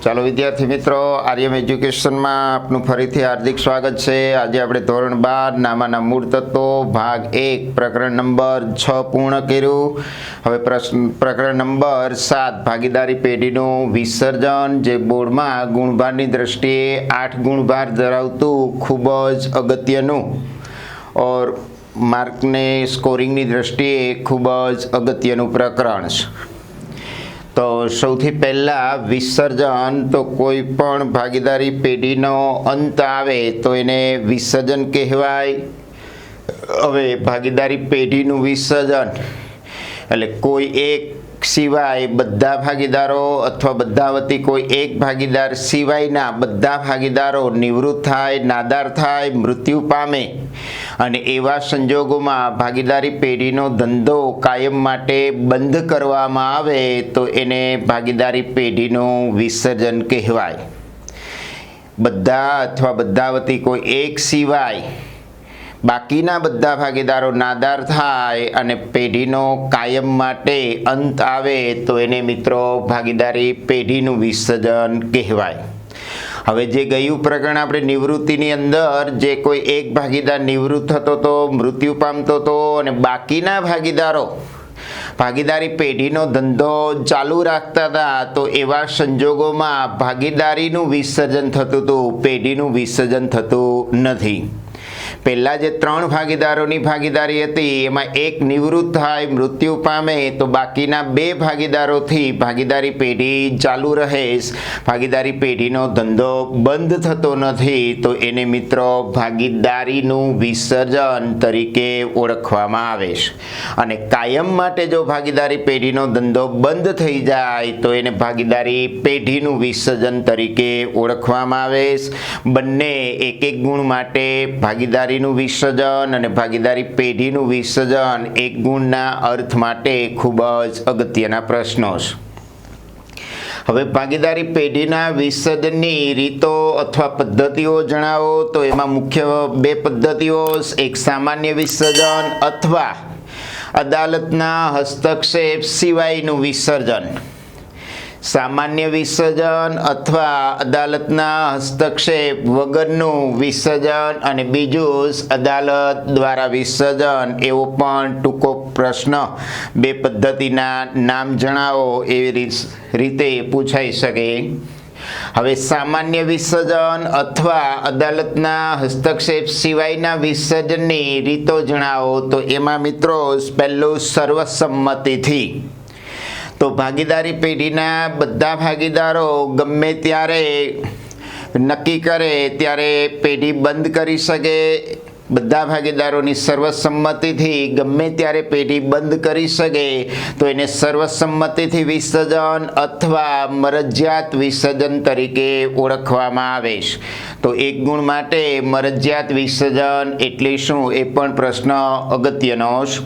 ચાલો વિદ્યાર્થી મિત્રો, આર્યમ એજ્યુકેશનમાં આપનું ફરીથી હાર્દિક સ્વાગત છે। આજે આપણે ધોરણ 12 નામાના મૂળ તત્વો ભાગ 1 પ્રકરણ નંબર 6 પૂર્ણ કર્યું। હવે પ્રકરણ નંબર 7 ભાગીદારી પેઢીનું વિસર્જન, જે બોર્ડમાં ગુણભારની દ્રષ્ટિએ 8 ગુણભાર ધરાવતું ખૂબ જ અગત્યનું ઓર માર્કને સ્કોરિંગની દ્રષ્ટિએ ખૂબ જ અગત્યનું પ્રકરણ છે। તો સૌથી પહેલાં વિસર્જન, તો કોઈ પણ ભાગીદારી પેઢીનો અંત આવે તો એને વિસર્જન કહેવાય। હવે ભાગીદારી પેઢીનું વિસર્જન એટલે કોઈ એક સિવાય બધા ભાગીદારો અથવા બધા વતી કોઈ એક ભાગીદાર સિવાયના બધા ભાગીદારો નિવૃત્ત થાય, નાદાર થાય, મૃત્યુ પામે અને એવા સંજોગોમાં ભાગીદારી પેઢીનો ધંધો કાયમ માટે બંધ કરવામાં આવે તો એને ભાગીદારી પેઢીનું વિસર્જન કહેવાય। બધા અથવા બધા વતી કોઈ એક સિવાય બાકીના બધા ભાગીદારો નાદાર થાય અને પેઢીનો કાયમ માટે અંત આવે તો એને મિત્રો ભાગીદારી પેઢીનું વિસર્જન કહેવાય। હવે જે ગયું પ્રકરણ આપણે નિવૃત્તિની અંદર જે કોઈ એક ભાગીદાર નિવૃત્ત થતો તો, મૃત્યુ પામતો તો અને બાકીના ભાગીદારો ભાગીદારી પેઢીનો ધંધો ચાલુ રાખતા હતા, તો એવા સંજોગોમાં ભાગીદારીનું વિસર્જન થતું હતું, પેઢીનું વિસર્જન થતું નથી। પહેલાં જે 3 ભાગીદારોની ભાગીદારી હતી એમાં એક નિવૃત્ત થાય, મૃત્યુ પામે તો બાકીના 2 ભાગીદારોથી ભાગીદારી પેઢી ચાલુ રહે, ભાગીદારી પેઢીનો ધંધો બંધ થતો નથી, તો એને મિત્રો ભાગીદારીનું વિસર્જન તરીકે ઓળખવામાં આવે છે। અને કાયમ માટે જો ભાગીદારી પેઢીનો ધંધો બંધ થઈ જાય તો એને ભાગીદારી પેઢીનું વિસર્જન તરીકે ઓળખવામાં આવે છે। બંને એક એક ગુણ માટે ભાગીદારીનું વિસર્જન અને ભાગીદારી પેઢીનું વિસર્જન એક ગુણના અર્થ માટે ખૂબ જ અગત્યના પ્રશ્નો છે। હવે ભાગીદારી પેઢીના વિસર્જનની રીતો અથવા પદ્ધતિઓ જણાવો, તો એમાં મુખ્ય 2 પદ્ધતિઓ, એક સામાન્ય વિસર્જન અથવા અદાલતના હસ્તક્ષેપ સિવાયનું વિસર્જન। સામાન્ય વિસર્જન અથવા અદાલતના હસ્તક્ષેપ વગરનું વિસર્જન અને બીજું અદાલત દ્વારા વિસર્જન। એવો પણ ટૂંકો પ્રશ્ન 2 પદ્ધતિના નામ જણાવો એવી રીતે પૂછાઈ શકે। હવે સામાન્ય વિસર્જન અથવા અદાલતના હસ્તક્ષેપ સિવાયના વિસર્જનની રીતો જણાવો, તો એમાં મિત્રો પહેલું સર્વસંમતિથી। તો ભાગીદારી પેઢીના બધા ભાગીદારો ગમે ત્યારે નક્કી કરે ત્યારે પેઢી બંધ કરી શકે। બધા ભાગીદારોની સર્વસંમતિથી ગમે ત્યારે પેઢી બંધ કરી શકે તો એને સર્વસંમતિથી વિસર્જન અથવા મરજિયાત વિસર્જન તરીકે ઓળખવામાં આવે છે। તો એક ગુણ માટે મરજિયાત વિસર્જન એટલે શું, એ પણ પ્રશ્ન અગત્યનો છે।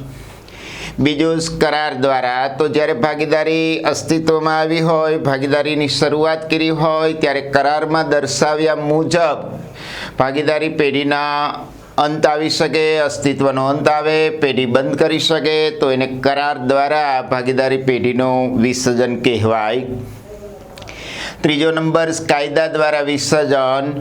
બીજું કરાર દ્વારા, તો જ્યારે ભાગીદારી અસ્તિત્વમાં આવી હોય, ભાગીદારીની શરૂઆત કરી હોય ત્યારે કરારમાં દર્શાવ્યા મુજબ ભાગીદારી પેઢીના અંત આવી શકે, અસ્તિત્વનો અંત આવે, પેઢી બંધ કરી શકે તો એને કરાર દ્વારા ભાગીદારી પેઢીનું વિસર્જન કહેવાય। ત્રીજો નંબર કાયદા દ્વારા વિસર્જન।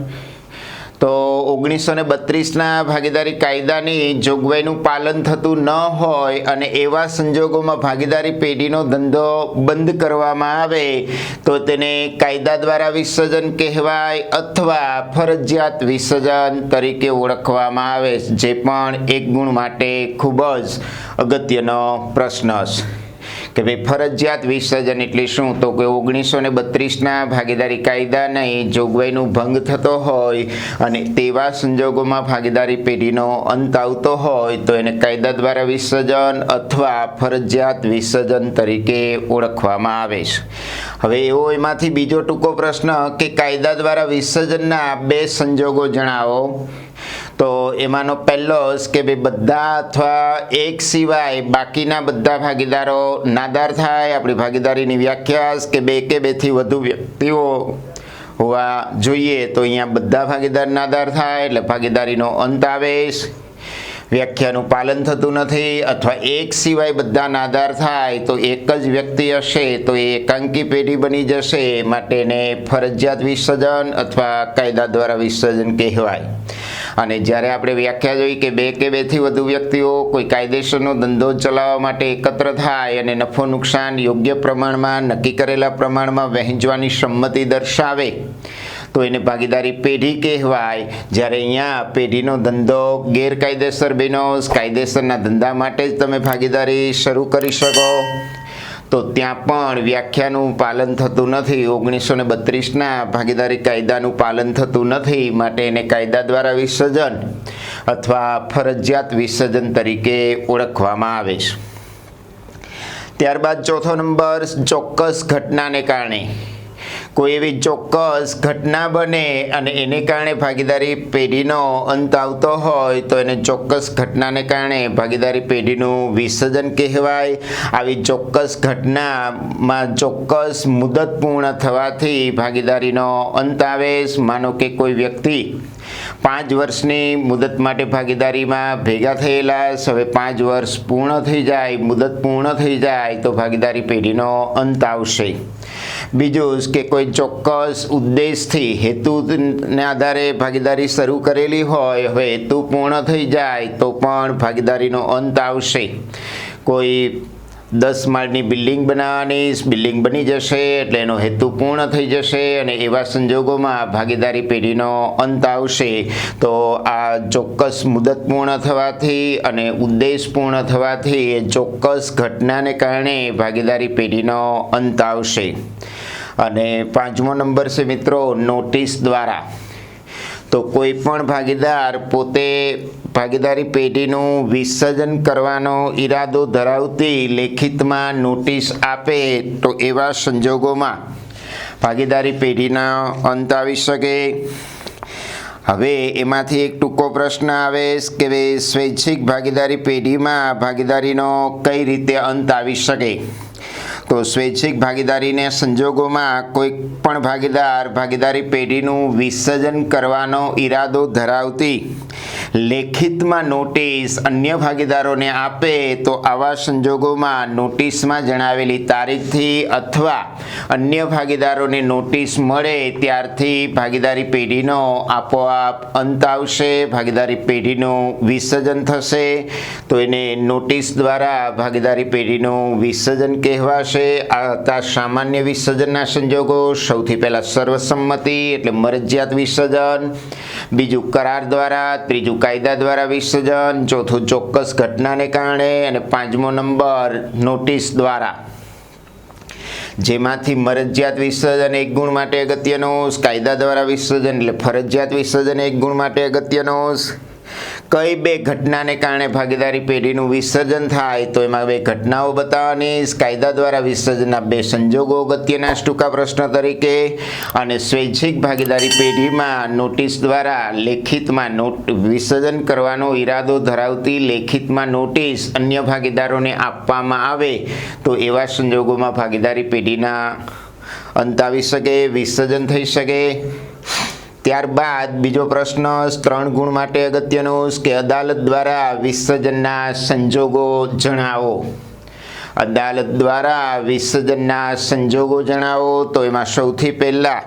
તો 1932ના ભાગીદારી કાયદાની જોગવાઈનું પાલન થતું ન હોય અને એવા સંજોગોમાં ભાગીદારી પેઢીનો ધંધો બંધ કરવામાં આવે તો તેને કાયદા દ્વારા વિસર્જન કહેવાય અથવા ફરજિયાત વિસર્જન તરીકે ઓળખવામાં આવે, જે પણ એક ગુણ માટે ખૂબ જ અગત્યનો પ્રશ્ન છે કે ભાઈ ફરજિયાત વિસર્જન એટલે શું। તો કે 1932ના ભાગીદારી કાયદાની જોગવાઈનું ભંગ થતો હોય અને તેવા સંજોગોમાં ભાગીદારી પેઢીનો અંત આવતો હોય તો એને કાયદા દ્વારા વિસર્જન અથવા ફરજિયાત વિસર્જન તરીકે ઓળખવામાં આવે છે। હવે એવો એમાંથી બીજો ટૂંકો પ્રશ્ન કે કાયદા દ્વારા વિસર્જનના 2 સંજોગો જણાવો। તો એમાંનો પહેલો કે ભાઈ બધા અથવા એક સિવાય બાકીના બધા ભાગીદારો નાદાર થાય। આપણી ભાગીદારીની વ્યાખ્યા કે 2 કે 2 થી વધુ વ્યક્તિઓ હોવા જોઈએ, તો અહીંયા બધા ભાગીદાર નાદાર થાય એટલે ભાગીદારીનો અંત આવે। વ્યાખ્યાનું પાલન થતું નથી અથવા એક સિવાય બધાના આધાર થાય તો એક જ વ્યક્તિ હશે તો એ એકાંકી પેઢી બની જશે, માટે એને ફરજિયાત વિસર્જન અથવા કાયદા દ્વારા વિસર્જન કહેવાય. અને જ્યારે આપણે વ્યાખ્યા જોઈ કે બે કે બેથી વધુ વ્યક્તિઓ કોઈ કાયદેસરનો ધંધો ચલાવવા માટે એકત્ર થાય અને નફો નુકસાન યોગ્ય પ્રમાણમાં નક્કી કરેલા પ્રમાણમાં વહેંચવાની સંમતિ દર્શાવે તો એને ભાગીદારી પેઢી કહેવાય. જ્યારે અહીંયા પેઢીનો ધંધો ગેરકાયદેસર બન્યો, કાયદેસરના ધંધા માટે જ તમે ભાગીદારી શરૂ કરી શકો તો ત્યાં પણ વ્યાખ્યાનું પાલન થતું નથી. 1932ના ભાગીદારી કાયદાનું પાલન થતું નથી, માટે એને કાયદા દ્વારા વિસર્જન અથવા ફરજિયાત વિસર્જન તરીકે ઓળખવામાં આવે છે. ત્યારબાદ ચોથો નંબર, ચોક્કસ ઘટનાને કારણે. કોઈ એવી ચોક્કસ ઘટના બને અને એને કારણે ભાગીદારી પેઢીનો અંત આવતો હોય તો એને ચોક્કસ ઘટનાને કારણે ભાગીદારી પેઢીનું વિસર્જન કહેવાય. આવી ચોક્કસ ઘટનામાં ચોક્કસ મુદત પૂર્ણ થવાથી ભાગીદારીનો અંત આવે. માનો કે કોઈ વ્યક્તિ 5 વર્ષની મુદત માટે ભાગીદારીમાં ભેગા થયેલા, હવે 5 વર્ષ પૂર્ણ થઈ જાય, મુદત પૂર્ણ થઈ જાય તો ભાગીદારી પેઢીનો અંત આવશે. બીજું કે કોઈ ચોક્કસ ઉદ્દેશથી હેતુને આધારે ભાગીદારી શરૂ કરેલી હોય, હવે હેતુ પૂર્ણ થઈ જાય તો પણ ભાગીદારીનો અંત આવશે. કોઈ 10 માળની બિલ્ડિંગ બનાવવાની, બિલ્ડિંગ બની જશે એટલે એનો હેતુ પૂર્ણ થઈ જશે અને એવા સંજોગોમાં ભાગીદારી પેઢીનો અંત આવશે. તો આ ચોક્કસ મુદત પૂર્ણ થવાથી અને ઉદ્દેશ પૂર્ણ થવાથી એ ચોક્કસ ઘટનાને કારણે ભાગીદારી પેઢીનો અંત આવશે. અને 5મો નંબર છે મિત્રો, નોટિસ દ્વારા. તો કોઈ પણ ભાગીદાર પોતે ભાગીદારી પેઢીનું વિસર્જન કરવાનો ઈરાદો ધરાવતી લેખિતમાં નોટિસ આપે તો એવા સંજોગોમાં ભાગીદારી પેઢીનો અંત આવી શકે. હવે એમાંથી એક ટૂંકો પ્રશ્ન આવે કે સ્વૈચ્છિક ભાગીદારી પેઢીમાં ભાગીદારીનો કઈ રીતે અંત આવી શકે. તો સ્વૈચ્છિક ભાગીદારીના સંજોગોમાં કોઈ પણ ભાગીદાર ભાગીદારી પેઢીનું વિસર્જન કરવાનો ઈરાદો ધરાવતી લેખિતમાં નોટિસ અન્ય ભાગીદારોને આપે તો આવા સંજોગોમાં નોટિસમાં જણાવેલી તારીખથી અથવા અન્ય ભાગીદારોને નોટિસ મળે ત્યારથી ભાગીદારી પેઢીનો આપોઆપ અંત આવશે, ભાગીદારી પેઢીનું વિસર્જન થશે. તો એને નોટિસ દ્વારા ભાગીદારી પેઢીનું વિસર્જન કહેવાશે. આ હતા સામાન્ય વિસર્જનના સંજોગો. સૌથી પહેલા સર્વસંમતિ એટલે મરજિયાત વિસર્જન, બીજું કરાર દ્વારા, ત્રીજું કાયદા દ્વારા વિસર્જન, ચોથું ચોક્કસ ઘટનાને કારણે અને 5મો નંબર નોટિસ દ્વારા. જેમાંથી મરજિયાત વિસર્જન 1 ગુણ માટે અગત્યનું, કાયદા દ્વારા વિસર્જન એટલે ફરજિયાત વિસર્જન 1 ગુણ માટે અગત્યનું. કઈ 2 ઘટનાને કારણે ભાગીદારી પેઢીનું વિસર્જન થાય તો એમાં 2 ઘટનાઓ બતાવવાની. કાયદા દ્વારા વિસર્જનના 2 સંજોગો અગત્યના ટૂંકા પ્રશ્ન તરીકે. અને સ્વૈચ્છિક ભાગીદારી પેઢીમાં નોટિસ દ્વારા લેખિતમાં વિસર્જન કરવાનો ઈરાદો ધરાવતી લેખિતમાં નોટિસ અન્ય ભાગીદારોને આપવામાં આવે તો એવા સંજોગોમાં ભાગીદારી પેઢીના અંત આવી શકે, વિસર્જન થઈ શકે. ત્યારબાદ બીજો પ્રશ્ન 3 ગુણ માટે અગત્યનો કે અદાલત દ્વારા વિસર્જનના સંજોગો જણાવો. અદાલત દ્વારા વિસર્જનના સંજોગો જણાવો. તો એમાં સૌથી પહેલા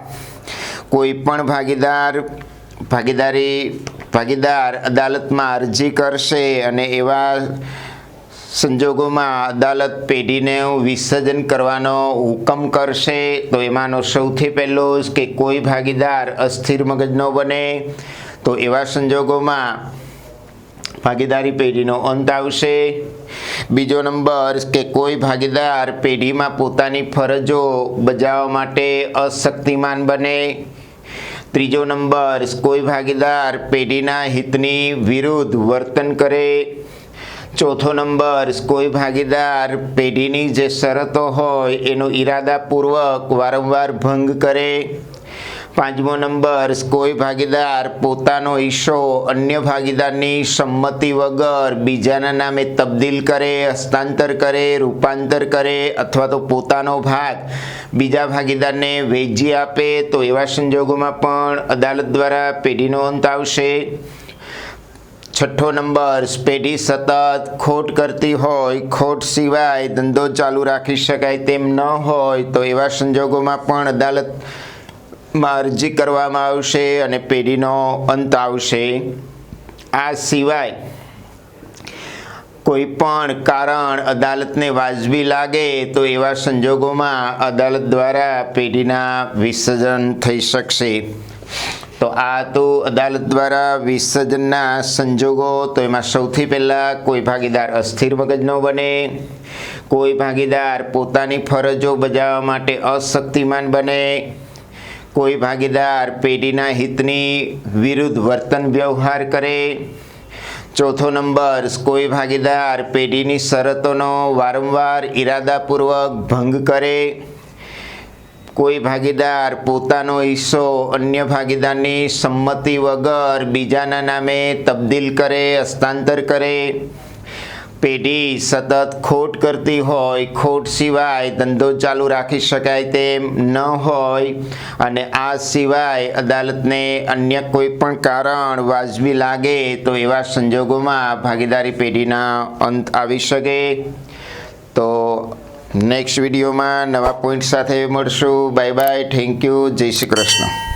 કોઈ પણ ભાગીદાર અદાલતમાં અરજી કરશે અને એવા સંજોગોમાં અદાલત પેઢીને વિસર્જન કરવાનો હુકમ કરશે. તો એમાંનો સૌથી પહેલો કે કોઈ ભાગીદાર અસ્થિર મગજનો બને તો એવા સંજોગોમાં ભાગીદારી પેઢીનો અંત આવશે. બીજો નંબર કે કોઈ ભાગીદાર પેઢીમાં પોતાની ફરજો બજાવવા માટે અશક્તિમાન બને. ત્રીજો નંબર કોઈ ભાગીદાર પેઢીના હિતની વિરુદ્ધ વર્તન કરે. ચોથો નંબર કોઈ ભાગીદાર પેઢીની જે શરતો હોય એનો ઈરાદાપૂર્વક વારંવાર ભંગ કરે. 5મો નંબર કોઈ ભાગીદાર પોતાનો હિસ્સો અન્ય ભાગીદારની સંમતિ વગર બીજાના નામે તબદીલ કરે, હસ્તાંતર કરે, રૂપાંતર કરે અથવા તો પોતાનો ભાગ બીજા ભાગીદારને વેચી આપે તો એવા સંજોગોમાં પણ અદાલત દ્વારા પેઢીનો અંત આવશે. છઠ્ઠો નંબર, પેઢી સતત ખોટ કરતી હોય, ખોટ સિવાય ધંધો ચાલુ રાખી શકાય તેમ ન હોય તો એવા સંજોગોમાં પણ અદાલતમાં અરજી કરવામાં આવશે અને પેઢીનો અંત આવશે. આ સિવાય કોઈ પણ કારણ અદાલતને વાજબી લાગે તો એવા સંજોગોમાં અદાલત દ્વારા પેઢીના વિસર્જન થઈ શકશે. તો આ તો અદાલત દ્વારા વિસર્જનના સંજોગો. તો એમાં સૌથી પહેલાં કોઈ ભાગીદાર અસ્થિર મગજનો બને, કોઈ ભાગીદાર પોતાની ફરજો બજાવવા માટે અશક્તિમાન બને, કોઈ ભાગીદાર પેઢીના હિતની વિરુદ્ધ વર્તન વ્યવહાર કરે. ચોથો નંબર, કોઈ ભાગીદાર પેઢીની શરતોનો વારંવાર ઇરાદાપૂર્વક ભંગ કરે, કોઈ ભાગીદાર પોતાનો હિસ્સો અન્ય ભાગીદારની સંમતિ વગર બીજાના નામે તબદીલ કરે, હસ્તાંતર કરે. પેઢી સતત ખોટ કરતી હોય, ખોટ સિવાય ધંધો ચાલુ રાખી શકાય તેમ ન હોય અને આ સિવાય અદાલતને અન્ય કોઈ પણ કારણ વાજબી લાગે તો એવા સંજોગોમાં ભાગીદારી પેઢીના અંત આવી શકે. તો નેક્સ્ટ વિડીયોમાં નવા પોઈન્ટ સાથે મળશું. બાય બાય, થેન્ક યુ, જય શ્રી કૃષ્ણ.